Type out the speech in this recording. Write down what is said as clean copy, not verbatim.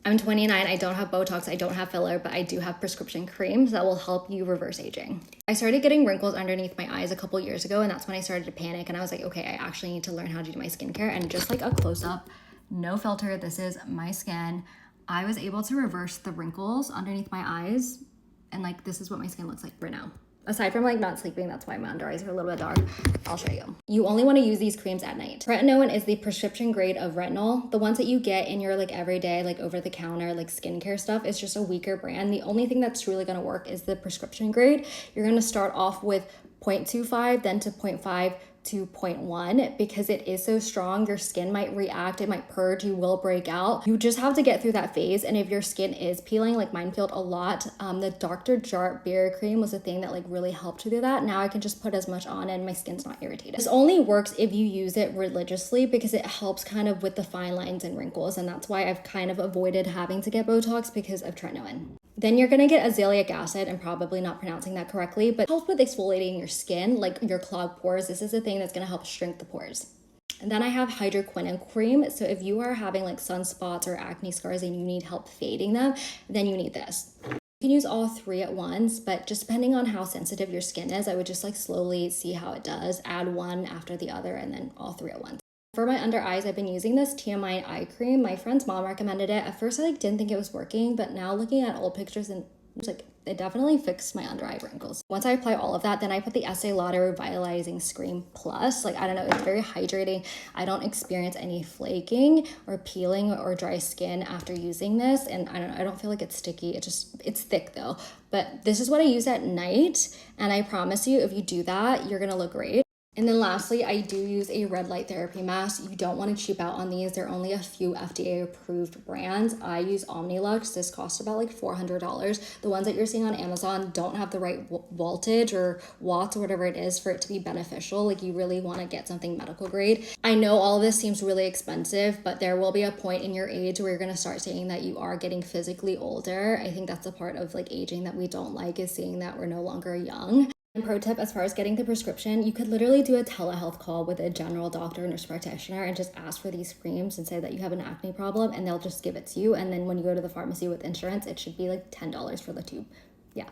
I'm 29, I don't have Botox, I don't have filler, but I do have prescription creams that will help you reverse aging. I started getting wrinkles underneath my eyes a couple years ago, and that's when I started to panic, and I was like, okay, I actually need to learn how to do my skincare. And just like a close-up, no filter, this is my skin. I was able to reverse the wrinkles underneath my eyes, and like this is what my skin looks like right now. Aside from like not sleeping, that's why my under eyes are a little bit dark. I'll show you. You only want to use these creams at night. Retinoin is the prescription grade of retinol. The ones that you get in your like everyday, like over the counter, like skincare stuff is just a weaker brand. The only thing that's really going to work is the prescription grade. You're going to start off with 0.25, then to 0.5, to 0.1 because it is so strong. Your skin might react, it might purge, you will break out. You just have to get through that phase. And if your skin is peeling, like mine peeled a lot, the Dr. Jart Barrier Cream was a thing that like really helped to do that. Now I can just put as much on and my skin's not irritated. This only works if you use it religiously because it helps kind of with the fine lines and wrinkles, and that's why I've kind of avoided having to get Botox because of tretinoin. Then you're gonna get azelaic acid, I'm probably not pronouncing that correctly, but helps with exfoliating your skin, like your clogged pores. This is a thing that's gonna help shrink the pores. And then I have hydroquinone cream. So if you are having like sunspots or acne scars and you need help fading them, then you need this. You can use all three at once, but just depending on how sensitive your skin is, I would just like slowly see how it does, add one after the other, and then all three at once. For my under eyes, I've been using this TMI eye cream. My friend's mom recommended it. At first, I like didn't think it was working, but now looking at old pictures and like it definitely fixed my under eye wrinkles. Once I apply all of that, then I put the Estee Lauder Revitalizing Screen Plus. Like, I don't know, it's very hydrating. I don't experience any flaking or peeling or dry skin after using this. And I don't know, I don't feel like it's sticky. It's thick though. But this is what I use at night. And I promise you, if you do that, you're gonna look great. And then lastly, I do use a red light therapy mask. You don't want to cheap out on these. There are only a few FDA approved brands. I use Omnilux. This costs about like $400. The ones that you're seeing on Amazon don't have the right voltage or watts or whatever it is for it to be beneficial. Like you really want to get something medical grade. I know all of this seems really expensive, but there will be a point in your age where you're going to start seeing that you are getting physically older. I think that's a part of like aging that we don't like, is seeing that we're no longer young. And pro tip, as far as getting the prescription, you could literally do a telehealth call with a general doctor or nurse practitioner and just ask for these creams and say that you have an acne problem, and they'll just give it to you. And then when you go to the pharmacy with insurance, it should be like $10 for the tube. Yeah.